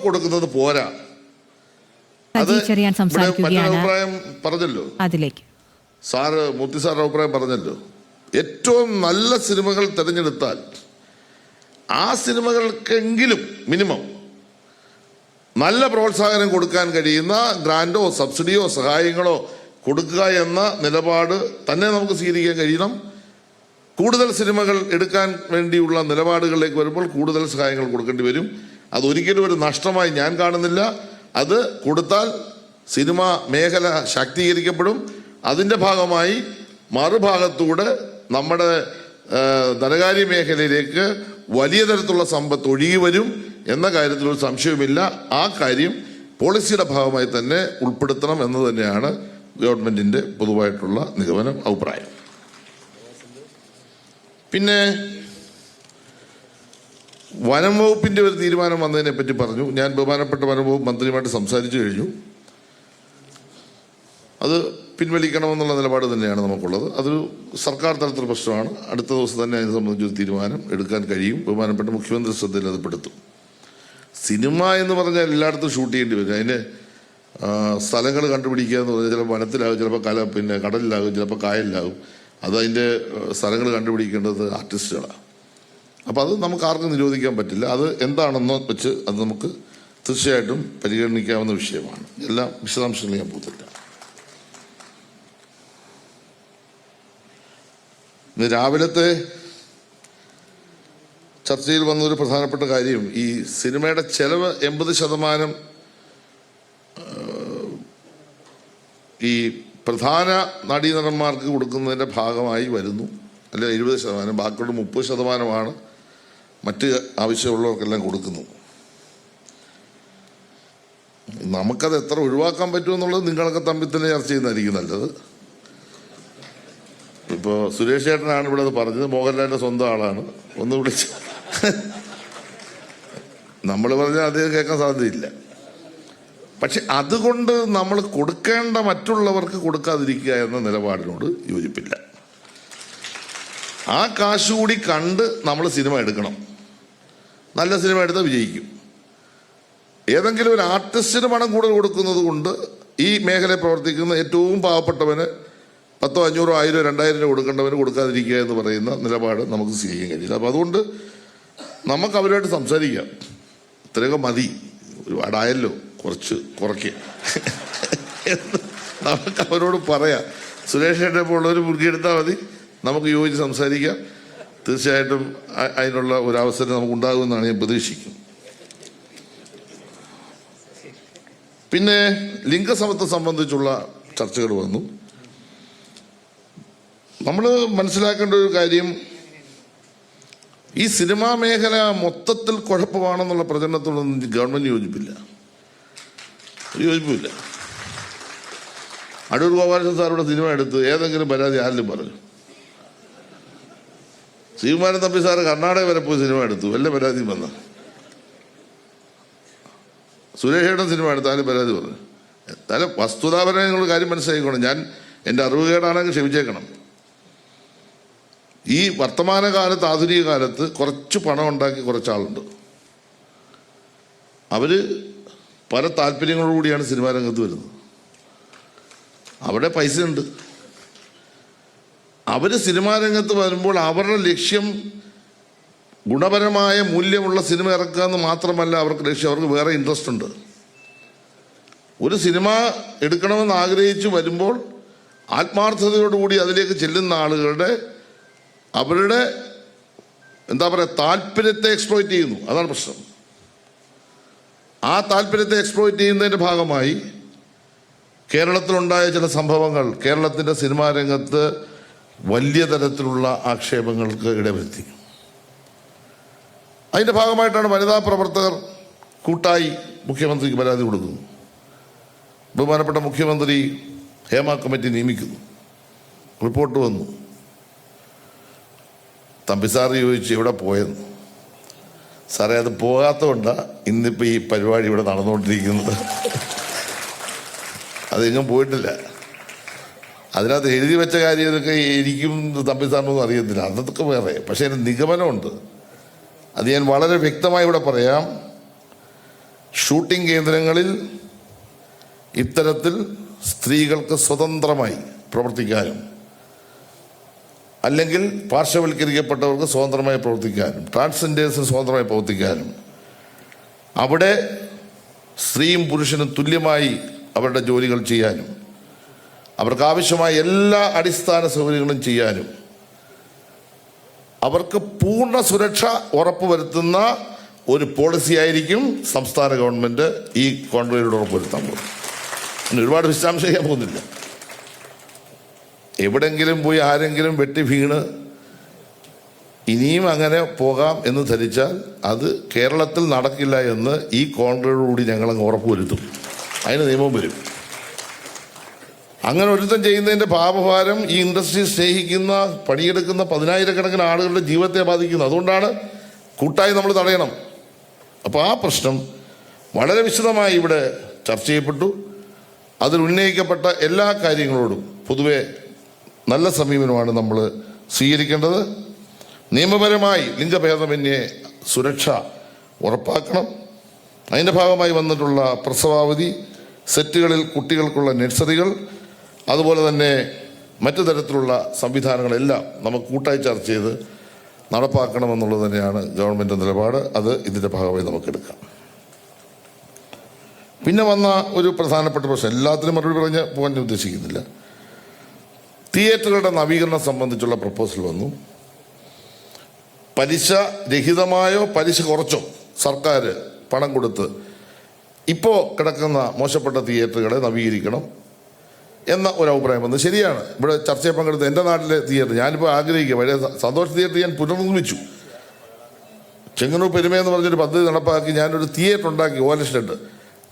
കൊടുക്കുന്നത് പോരാ. അത് അഭിപ്രായം പറഞ്ഞല്ലോ, അതിലേക്ക് മൂർത്തി സാർ അഭിപ്രായം പറഞ്ഞല്ലോ. ഏറ്റവും നല്ല സിനിമകൾ തിരഞ്ഞെടുത്താൽ ആ സിനിമകൾക്കെങ്കിലും മിനിമം നല്ല പ്രോത്സാഹനം കൊടുക്കാൻ കഴിയുന്ന ഗ്രാൻഡോ സബ്സിഡിയോ സഹായങ്ങളോ കൊടുക്കുക എന്ന നിലപാട് തന്നെ നമുക്ക് സ്വീകരിക്കാൻ കഴിയണം. കൂടുതൽ സിനിമകൾ എടുക്കാൻ വേണ്ടിയുള്ള നിലപാടുകളിലേക്ക് വരുമ്പോൾ കൂടുതൽ സഹായങ്ങൾ കൊടുക്കേണ്ടി വരും. അതൊരിക്കലും ഒരു നഷ്ടമായി ഞാൻ കാണുന്നില്ല. അത് കൊടുത്താൽ സിനിമ മേഖല ശാക്തീകരിക്കപ്പെടും. അതിൻ്റെ ഭാഗമായി മറുഭാഗത്തൂടെ നമ്മുടെ ധനകാര്യ മേഖലയിലേക്ക് വലിയ തരത്തിലുള്ള സമ്പത്ത് ഒഴുകി വരും എന്ന കാര്യത്തിൽ ഒരു സംശയവുമില്ല. ആ കാര്യം പോളിസിയുടെ ഭാഗമായി തന്നെ ഉൾപ്പെടുത്തണം എന്ന് തന്നെയാണ് ഗവൺമെന്റിന്റെ പൊതുവായിട്ടുള്ള നിഗമനം, അഭിപ്രായം. പിന്നെ വനം വകുപ്പിന്റെ ഒരു തീരുമാനം വന്നതിനെ പറ്റി പറഞ്ഞു. ഞാൻ ബഹുമാനപ്പെട്ട വനം വകുപ്പ് മന്ത്രിയുമായിട്ട് സംസാരിച്ചു കഴിഞ്ഞു. അത് പിൻവലിക്കണമെന്നുള്ള നിലപാട് തന്നെയാണ് നമുക്കുള്ളത്. അതൊരു സർക്കാർ തലത്തിലുള്ള പ്രശ്നമാണ്. അടുത്ത ദിവസം തന്നെ അതിനെ സംബന്ധിച്ചൊരു തീരുമാനം എടുക്കാൻ കഴിയും. ബഹുമാനപ്പെട്ട മുഖ്യമന്ത്രി ശ്രദ്ധയിൽ അത് പെടുത്തും. സിനിമ എന്ന് പറഞ്ഞാൽ എല്ലായിടത്തും ഷൂട്ട് ചെയ്യേണ്ടി വരും. അതിന് സ്ഥലങ്ങൾ കണ്ടുപിടിക്കുക എന്ന് പറഞ്ഞാൽ ചിലപ്പോൾ വനത്തിലാകും, ചിലപ്പോൾ കടലിലാകും, ചിലപ്പോൾ കായലിലാകും. അതിൻ്റെ സ്ഥലങ്ങൾ കണ്ടുപിടിക്കേണ്ടത് ആർട്ടിസ്റ്റുകളാണ്. അപ്പോൾ അത് നമുക്ക് ആർക്കും നിരോധിക്കാൻ പറ്റില്ല. അത് എന്താണെന്നോ വെച്ച് അത് നമുക്ക് തീർച്ചയായിട്ടും പരിഗണിക്കാവുന്ന വിഷയമാണ്. എല്ലാ വിശദാംശങ്ങളും ഞാൻ പോകത്തില്ല. ഇന്ന് രാവിലത്തെ ചർച്ചയിൽ വന്നൊരു പ്രധാനപ്പെട്ട കാര്യം, ഈ സിനിമയുടെ ചെലവ് 80% ഈ പ്രധാന നടീനടന്മാർക്ക് കൊടുക്കുന്നതിൻ്റെ ഭാഗമായി വരുന്നു. അല്ലെ 20%, ബാക്കിയുള്ള 30% മറ്റ് ആവശ്യമുള്ളവർക്കെല്ലാം കൊടുക്കുന്നു. നമുക്കത് എത്ര ഒഴിവാക്കാൻ പറ്റുമെന്നുള്ളത് നിങ്ങളൊക്കെ തമ്മിൽ തന്നെ ചർച്ച ചെയ്യുന്നതായിരിക്കും നല്ലത്. ഇപ്പോൾ സുരേഷ് ചേട്ടനാണ് ഇവിടെ അത് പറഞ്ഞത്, മോഹൻലാലിന്റെ സ്വന്തം ആളാണ്. ഒന്ന് വിളിച്ച് നമ്മൾ പറഞ്ഞാൽ അദ്ദേഹം കേൾക്കാൻ സാധ്യതയില്ല. പക്ഷെ അതുകൊണ്ട് നമ്മൾ കൊടുക്കേണ്ട മറ്റുള്ളവർക്ക് കൊടുക്കാതിരിക്കുക എന്ന നിലപാടിനോട് യോജിപ്പില്ല. ആ കാശ് കൂടി കണ്ട് നമ്മൾ സിനിമ എടുക്കണം. നല്ല സിനിമ എടുത്താൽ വിജയിക്കും. ഏതെങ്കിലും ഒരു ആർട്ടിസ്റ്റിന് പണം കൂടുതൽ കൊടുക്കുന്നത് കൊണ്ട് ഈ മേഖലയിൽ പ്രവർത്തിക്കുന്ന ഏറ്റവും പാവപ്പെട്ടവന് 10, 500, 1000, 2000 കൊടുക്കേണ്ടവന് കൊടുക്കാതിരിക്കുക എന്ന് പറയുന്ന നിലപാട് നമുക്ക് സ്വീകരിക്കാൻ കഴിയില്ല. അപ്പം അതുകൊണ്ട് നമുക്ക് അവരുമായിട്ട് സംസാരിക്കാം. ഇത്രയൊക്കെ മതി, ഒരുപാടായല്ലോ, കുറയ്ക്കുക നമുക്ക് അവരോട് പറയാം. സുരേഷ് ചേട്ടനെ പോലുള്ളവർ മുറുകിയെടുത്താൽ മതി, നമുക്ക് യോജിച്ച് സംസാരിക്കാം. തീർച്ചയായിട്ടും അതിനുള്ള ഒരു അവസരം നമുക്ക് ഉണ്ടാകുമെന്നാണ് ഞാൻ പ്രതീക്ഷിക്കുന്നത്. പിന്നെ ലിംഗസമത്വം സംബന്ധിച്ചുള്ള ചർച്ചകൾ വന്നു. നമ്മൾ മനസ്സിലാക്കേണ്ട ഒരു കാര്യം, ഈ സിനിമാ മേഖല മൊത്തത്തിൽ കുഴപ്പമാണെന്നുള്ള പ്രചരണത്തോടൊന്നും ഗവൺമെന്റ് യോജിപ്പില്ല. അടൂർ ഗോപാലകൃഷ്ണൻ സാറിവിടെ സിനിമ എടുത്ത് ഏതെങ്കിലും പരാതി ആരിലും പറഞ്ഞു? ശ്രീകുമാരൻ തമ്പി സാറ് കർണാടക വരെ പോയി സിനിമ എടുത്തു, വല്ല പരാതിയും വന്ന? സുരേഷേട്ടൻ സിനിമ എടുത്ത് ആരും പരാതി പറഞ്ഞു? എന്തായാലും വസ്തുതാപരമായി നിങ്ങൾ കാര്യം മനസ്സിലാക്കിക്കോണം. ഞാൻ എൻ്റെ അറിവുകേടാണെങ്കിൽ ക്ഷമിച്ചേക്കണം. ഈ വർത്തമാനകാലത്ത്, ആധുനിക കാലത്ത് കുറച്ച് പണം ഉണ്ടാക്കി കുറച്ചാളുണ്ട്. അവര് പല താല്പര്യങ്ങളോടുകൂടിയാണ് സിനിമാ രംഗത്ത് വരുന്നത്. അവിടെ പൈസ ഉണ്ട്. അവര് സിനിമാ രംഗത്ത് വരുമ്പോൾ അവരുടെ ലക്ഷ്യം ഗുണപരമായ മൂല്യമുള്ള സിനിമ ഇറക്കുക എന്ന് മാത്രമല്ല അവർക്ക് ലക്ഷ്യം. അവർക്ക് വേറെ ഇൻട്രസ്റ്റ് ഉണ്ട്. ഒരു സിനിമ എടുക്കണമെന്ന് ആഗ്രഹിച്ചു വരുമ്പോൾ ആത്മാർത്ഥതയോടുകൂടി അതിലേക്ക് ചെല്ലുന്ന ആളുകളുടെ അവരുടെ താല്പര്യത്തെ എക്സ്പ്ലോയിറ്റ് ചെയ്യുന്നു. അതാണ് പ്രശ്നം. ആ താല്പര്യത്തെ എക്സ്പ്ലോയിറ്റ് ചെയ്യുന്നതിൻ്റെ ഭാഗമായി കേരളത്തിലുണ്ടായ ചില സംഭവങ്ങൾ കേരളത്തിൻ്റെ സിനിമാ രംഗത്ത് വലിയ തരത്തിലുള്ള ആക്ഷേപങ്ങൾക്ക് ഇടവരുത്തി. അതിൻ്റെ ഭാഗമായിട്ടാണ് വനിതാ പ്രവർത്തകർ കൂട്ടായി മുഖ്യമന്ത്രിക്ക് പരാതി കൊടുക്കുന്നു. ബഹുമാനപ്പെട്ട മുഖ്യമന്ത്രി ഹേമ കമ്മിറ്റി നിയമിക്കുന്നു. റിപ്പോർട്ട് വന്നു. തമ്പിസാറ് ചോദിച്ചു എവിടെ പോയെന്ന്. സാറേ, അത് പോകാത്തതുകൊണ്ടാണ് ഇന്നിപ്പോൾ ഈ പരിപാടി ഇവിടെ നടന്നുകൊണ്ടിരിക്കുന്നത്. അതെങ്ങും പോയിട്ടില്ല. അതിനകത്ത് എഴുതി വെച്ച കാര്യമൊക്കെ എനിക്കും തമ്പിസാറിനൊന്നും അറിയത്തില്ല, അതൊക്കെ വേറെ. പക്ഷേ അതിന് നിഗമനമുണ്ട്. അത് ഞാൻ വളരെ വ്യക്തമായി ഇവിടെ പറയാം. ഷൂട്ടിംഗ് കേന്ദ്രങ്ങളിൽ ഇത്തരത്തിൽ സ്ത്രീകൾക്ക് സ്വതന്ത്രമായി പ്രവർത്തിക്കാനും അല്ലെങ്കിൽ പാർശ്വവൽക്കരിക്കപ്പെട്ടവർക്ക് സ്വതന്ത്രമായി പ്രവർത്തിക്കാനും ട്രാൻസ്ജെൻഡേഴ്സിന് സ്വതന്ത്രമായി പ്രവർത്തിക്കാനും അവിടെ സ്ത്രീയും പുരുഷനും തുല്യമായി അവരുടെ ജോലികൾ ചെയ്യാനും അവർക്ക് ആവശ്യമായ എല്ലാ അടിസ്ഥാന സൗകര്യങ്ങളും ചെയ്യാനും അവർക്ക് പൂർണ്ണ സുരക്ഷ ഉറപ്പുവരുത്തുന്ന ഒരു പോളിസി ആയിരിക്കും സംസ്ഥാന ഗവൺമെന്റ് ഈ കോൺക്ലേവിലൂടെ ഉറപ്പുവരുത്താൻ പോകുന്നത്. ഒരുപാട് വിശദാംശം ചെയ്യാൻ പോകുന്നില്ല. എവിടെങ്കിലും പോയി ആരെങ്കിലും വെട്ടി വീണ് ഇനിയും അങ്ങനെ പോകാം എന്ന് ധരിച്ചാൽ അത് കേരളത്തിൽ നടക്കില്ല എന്ന് ഈ കോൺക്ലേവിലൂടെ ഞങ്ങളങ്ങ് ഉറപ്പുവരുത്തും. അതിന് നിയമം വരും. അങ്ങനെ ഒരുത്തം ചെയ്യുന്നതിന്റെ പാപഭാരം ഈ ഇൻഡസ്ട്രി സ്നേഹിക്കുന്ന പണിയെടുക്കുന്ന 10,000-കണക്കിന് ആളുകളുടെ ജീവിതത്തെ ബാധിക്കുന്നു. അതുകൊണ്ടാണ് കൂട്ടായി നമ്മൾ തടയണം. അപ്പോൾ ആ പ്രശ്നം വളരെ വിശദമായി ഇവിടെ ചർച്ച ചെയ്യപ്പെട്ടു. അതിൽ ഉന്നയിക്കപ്പെട്ട എല്ലാ കാര്യങ്ങളോടും പൊതുവെ നല്ല സമീപനമാണ് നമ്മൾ സ്വീകരിക്കേണ്ടത്. നിയമപരമായി ലിംഗഭേദമന്യേ സുരക്ഷ ഉറപ്പാക്കണം. അതിൻ്റെ ഭാഗമായി വന്നിട്ടുള്ള പ്രസവാവധി, സെറ്റുകളിൽ കുട്ടികൾക്കുള്ള നഴ്സറികൾ, അതുപോലെ തന്നെ മറ്റു തരത്തിലുള്ള സംവിധാനങ്ങളെല്ലാം നമുക്ക് കൂട്ടായി ചർച്ച ചെയ്ത് നടപ്പാക്കണമെന്നുള്ളത് തന്നെയാണ് ഗവൺമെൻറ് നിലപാട്. അത് ഇതിൻ്റെ ഭാഗമായി നമുക്കെടുക്കാം. പിന്നെ വന്ന ഒരു പ്രധാനപ്പെട്ട പ്രശ്നം, എല്ലാത്തിനും മറുപടി പറഞ്ഞ് പോകാൻ ഉദ്ദേശിക്കുന്നില്ല. തിയേറ്ററുകളുടെ നവീകരണം സംബന്ധിച്ചുള്ള പ്രപ്പോസൽ വന്നു. പലിശ രഹിതമായോ പലിശ കുറച്ചോ സർക്കാർ പണം കൊടുത്ത് ഇപ്പോൾ കിടക്കുന്ന മോശപ്പെട്ട തിയേറ്ററുകളെ നവീകരിക്കണം എന്ന ഒരു അഭിപ്രായം വന്നു. ശരിയാണ്. ഇവിടെ ചർച്ചയിൽ പങ്കെടുത്ത എൻ്റെ നാട്ടിലെ തിയേറ്റർ ഞാനിപ്പോൾ ആഗ്രഹിക്കുക, പഴയ സന്തോഷ് തിയേറ്റർ ഞാൻ പുനർനിർമ്മിച്ചു. ചെങ്ങന്നൂർ പെരുമയെന്ന് പറഞ്ഞൊരു പദ്ധതി നടപ്പാക്കി ഞാനൊരു തിയേറ്റർ ഉണ്ടാക്കി. ഓലഷെഡ്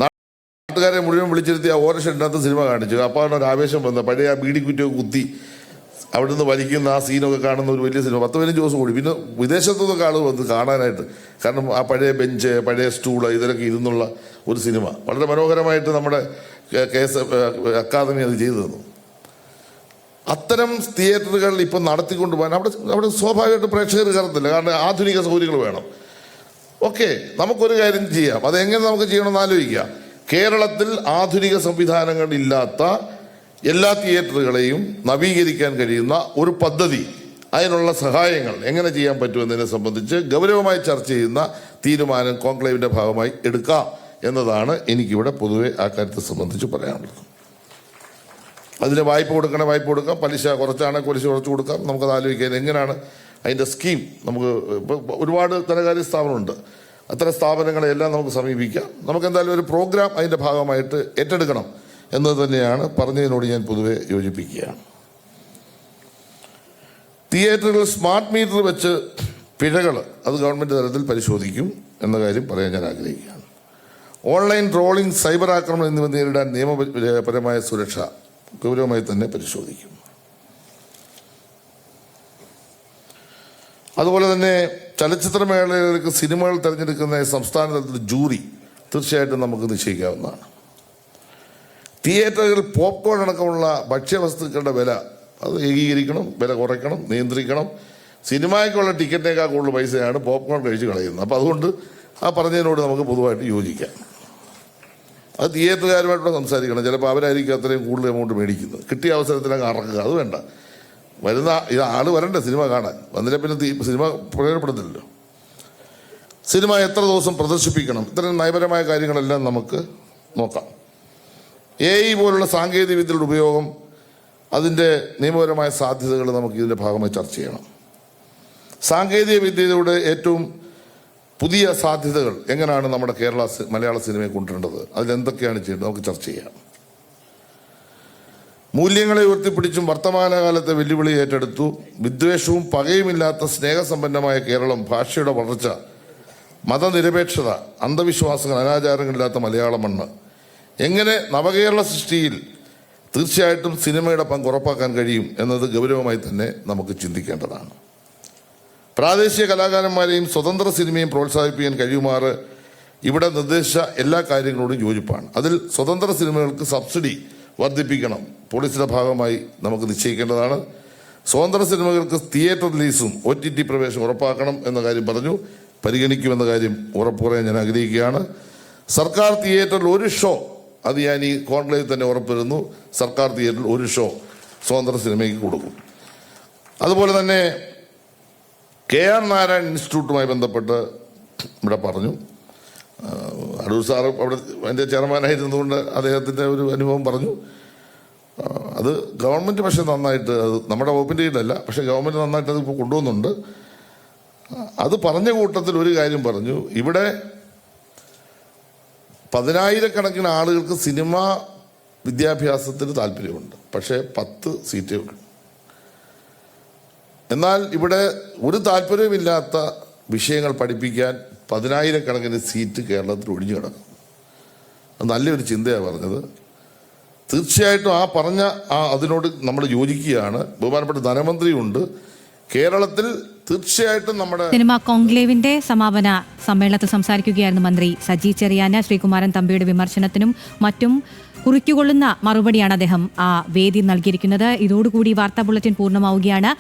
നാട്ടുകാരെ മുഴുവൻ വിളിച്ചിരുത്തി ആ ഓലഷെഡിനകത്ത് സിനിമ കാണിച്ചു. അപ്പോൾ ഒരു ആവേശം വന്നത് പഴയ ആ ബീഡിക്കുറ്റൊക്കെ കുത്തി അവിടുന്ന് വലിക്കുന്ന ആ സീനൊക്കെ കാണുന്ന ഒരു വലിയ സിനിമ 10-15 ദിവസം കൂടി. പിന്നെ വിദേശത്തുനിന്നൊക്കെ ആളുകൾ വന്ന് കാണാനായിട്ട്. കാരണം ആ പഴയ ബെഞ്ച്, പഴയ സ്റ്റൂള് ഇതിലൊക്കെ ഇരുന്നുള്ള ഒരു സിനിമ വളരെ മനോഹരമായിട്ട് നമ്മുടെ അക്കാദമി അത് ചെയ്തു തന്നു. അത്തരം തിയേറ്ററുകൾ ഇപ്പം നടത്തിക്കൊണ്ട് പോകാൻ അവിടെ സ്വാഭാവികമായിട്ട് പ്രേക്ഷകർ കയറത്തില്ല. കാരണം ആധുനിക സൗകര്യങ്ങൾ വേണം. ഓക്കെ, നമുക്കൊരു കാര്യം ചെയ്യാം. അതെങ്ങനെ നമുക്ക് ചെയ്യണമെന്ന് ആലോചിക്കാം. കേരളത്തിൽ ആധുനിക സംവിധാനങ്ങൾ ഇല്ലാത്ത എല്ലാ തിയേറ്ററുകളെയും നവീകരിക്കാൻ കഴിയുന്ന ഒരു പദ്ധതി, അതിനുള്ള സഹായങ്ങൾ എങ്ങനെ ചെയ്യാൻ പറ്റുമെന്നതിനെ സംബന്ധിച്ച് ഗൗരവമായി ചർച്ച ചെയ്യുന്ന തീരുമാനം കോൺക്ലേവിന്റെ ഭാഗമായി എടുക്കാം എന്നതാണ് എനിക്കിവിടെ പൊതുവെ ആ കാര്യത്തെ സംബന്ധിച്ച് പറയാനുള്ളത്. അതിന് വായ്പ കൊടുക്കാം, പലിശ കുറച്ചാണെങ്കിൽ പലിശ കുറച്ച് കൊടുക്കാം. നമുക്കത് ആലോചിക്കാൻ എങ്ങനെയാണ് അതിൻ്റെ സ്കീം. നമുക്ക് ഇപ്പോൾ ഒരുപാട് ധനകാര്യ സ്ഥാപനമുണ്ട്. അത്തരം സ്ഥാപനങ്ങളെല്ലാം നമുക്ക് സമീപിക്കാം. നമുക്ക് എന്തായാലും ഒരു പ്രോഗ്രാം അതിൻ്റെ ഭാഗമായിട്ട് ഏറ്റെടുക്കണം എന്നത് തന്നെയാണ് പറഞ്ഞതിനോട് ഞാൻ പൊതുവെ യോജിപ്പിക്കുകയാണ്. തിയേറ്ററുകൾ സ്മാർട്ട് മീറ്റർ വെച്ച് പിഴകൾ അത് ഗവൺമെൻറ് തലത്തിൽ പരിശോധിക്കും എന്ന കാര്യം പറയാൻ ഞാൻ ആഗ്രഹിക്കുകയാണ്. ഓൺലൈൻ ട്രോളിംഗ്, സൈബർ ആക്രമണം എന്നിവ നേരിടാൻ നിയമപരമായ സുരക്ഷ ഗൗരവമായി തന്നെ പരിശോധിക്കും. അതുപോലെ തന്നെ ചലച്ചിത്രമേളയിലേക്ക് സിനിമകൾ തിരഞ്ഞെടുക്കുന്ന സംസ്ഥാന തലത്തിൽ ജൂറി തീർച്ചയായിട്ടും നമുക്ക് നിശ്ചയിക്കാവുന്നതാണ്. തിയേറ്ററുകളിൽ പോപ്കോൺ അടക്കമുള്ള ഭക്ഷ്യവസ്തുക്കളുടെ വില അത് ഏകീകരിക്കണം, വില കുറയ്ക്കണം, നിയന്ത്രിക്കണം. സിനിമയ്ക്കുള്ള ടിക്കറ്റിനേക്കാൾ കൂടുതൽ പൈസയാണ് പോപ്കോൺ കഴിച്ച് കളയുന്നത്. അപ്പോൾ അതുകൊണ്ട് ആ പറഞ്ഞതിനോട് നമുക്ക് പൊതുവായിട്ട് യോജിക്കാം. അത് തിയേറ്ററുകാരുമായിട്ടുള്ള സംസാരിക്കണം. ചിലപ്പോൾ അവരായിരിക്കും അത്രയും കൂടുതൽ എമൗണ്ട് മേടിക്കുന്നത്. കിട്ടിയ അവസരത്തിലങ്ങ് അറക്കുക, അത് വേണ്ട. വരുന്ന ആൾ വരണ്ടേ സിനിമ കാണാൻ. വന്നില്ല പിന്നെ സിനിമ പ്രയോജനപ്പെടുന്നില്ലല്ലോ. സിനിമ എത്ര ദിവസം പ്രദർശിപ്പിക്കണം, ഇത്തരം നയപരമായ കാര്യങ്ങളെല്ലാം നമുക്ക് നോക്കാം. AI പോലുള്ള സാങ്കേതിക വിദ്യയുടെ ഉപയോഗം, അതിൻ്റെ നിയമപരമായ സാധ്യതകൾ നമുക്ക് ഇതിൻ്റെ ഭാഗമായി ചർച്ച ചെയ്യണം. സാങ്കേതിക വിദ്യയുടെ ഏറ്റവും പുതിയ സാധ്യതകൾ എങ്ങനെയാണ് നമ്മുടെ മലയാള സിനിമയെ കൊണ്ടുവരേണ്ടത്, അതിലെന്തൊക്കെയാണ് ചെയ്യേണ്ടത് നമുക്ക് ചർച്ച ചെയ്യാം. മൂല്യങ്ങളെ ഉയർത്തിപ്പിടിച്ചും വർത്തമാനകാലത്തെ വെല്ലുവിളി ഏറ്റെടുത്തു വിദ്വേഷവും പകയുമില്ലാത്ത സ്നേഹസമ്പന്നമായ കേരളം, ഭാഷയുടെ വളർച്ച, മതനിരപേക്ഷത, അന്ധവിശ്വാസങ്ങൾ, അനാചാരങ്ങളില്ലാത്ത മലയാള മണ്ണ്, എങ്ങനെ നവകേരള സൃഷ്ടിയിൽ തീർച്ചയായിട്ടും സിനിമയുടെ പങ്ക് ഉറപ്പാക്കാൻ കഴിയും എന്നത് ഗൗരവമായി തന്നെ നമുക്ക് ചിന്തിക്കേണ്ടതാണ്. പ്രാദേശിക കലാകാരന്മാരെയും സ്വതന്ത്ര സിനിമയും പ്രോത്സാഹിപ്പിക്കാൻ കഴിയുമാറ് ഇവിടെ നിർദ്ദേശിച്ച എല്ലാ കാര്യങ്ങളോടും യോജിപ്പാണ്. അതിൽ സ്വതന്ത്ര സിനിമകൾക്ക് സബ്സിഡി വർദ്ധിപ്പിക്കണം, പോളിസിയുടെ ഭാഗമായി നമുക്ക് നിശ്ചയിക്കേണ്ടതാണ്. സ്വതന്ത്ര സിനിമകൾക്ക് തിയേറ്റർ റിലീസും OTT പ്രവേശനം ഉറപ്പാക്കണം എന്ന കാര്യം പറഞ്ഞു. പരിഗണിക്കുമെന്ന കാര്യം ഉറപ്പു പറയാൻ ഞാൻ ആഗ്രഹിക്കുകയാണ്. സർക്കാർ തിയേറ്ററിൽ ഒരു ഷോ, അത് ഞാൻ ഈ കോൺക്ലേവിൽ തന്നെ ഉറപ്പിരുന്നു, സർക്കാർ തിയേറ്ററിൽ ഒരു ഷോ സ്വതന്ത്ര സിനിമയ്ക്ക് കൊടുക്കും. അതുപോലെ തന്നെ KR നാരായൺ ഇൻസ്റ്റിറ്റ്യൂട്ടുമായി ബന്ധപ്പെട്ട് ഇവിടെ പറഞ്ഞു. അടൂർ സാറ് അവിടെ അതിൻ്റെ ചെയർമാനായിരുന്നതുകൊണ്ട് അദ്ദേഹത്തിൻ്റെ ഒരു അനുഭവം പറഞ്ഞു. അത് ഗവൺമെൻറ് പക്ഷേ നന്നായിട്ട്, അത് നമ്മുടെ വകുപ്പിൻ്റെ കീഴിലല്ല, പക്ഷേ ഗവൺമെൻറ് നന്നായിട്ട് അത് ഇപ്പോൾ കൊണ്ടുപോകുന്നുണ്ട്. അത് പറഞ്ഞ കൂട്ടത്തിൽ ഒരു കാര്യം പറഞ്ഞു, ഇവിടെ 10,000-കണക്കിന് ആളുകൾക്ക് സിനിമ വിദ്യാഭ്യാസത്തിന് താല്പര്യമുണ്ട്, പക്ഷേ 10 സീറ്റേ ഉള്ളൂ. എന്നാൽ ഇവിടെ ഒരു താല്പര്യമില്ലാത്ത വിഷയങ്ങൾ പഠിപ്പിക്കാൻ 10,000-കണക്കിന് സീറ്റ് കേരളത്തിൽ ഒഴിഞ്ഞു കിടക്കും. അത് നല്ലൊരു ചിന്തയാണ് പറഞ്ഞത്. തീർച്ചയായിട്ടും അതിനോട് നമ്മൾ യോജിക്കുകയാണ്. ബഹുമാനപ്പെട്ട ധനമന്ത്രിയുണ്ട് കേരളത്തിൽ. തീർച്ചയായിട്ടും നമ്മുടെ സിനിമ കോൺക്ലേവിന്റെ സമാപന സമ്മേളനത്തിൽ സംസാരിക്കുകയായിരുന്നു മന്ത്രി സജി ചെറിയാൻ. ശ്രീകുമാരൻ തമ്പിയുടെ വിമർശനത്തിനും മറ്റും കുറിക്കുകൊള്ളുന്ന മറുപടിയാണ് അദ്ദേഹം ആ വേദി നൽകിയിരിക്കുന്നത്. ഇതോടുകൂടി വാർത്താ ബുള്ളറ്റിൻ പൂർണ്ണമാവുകയാണ്.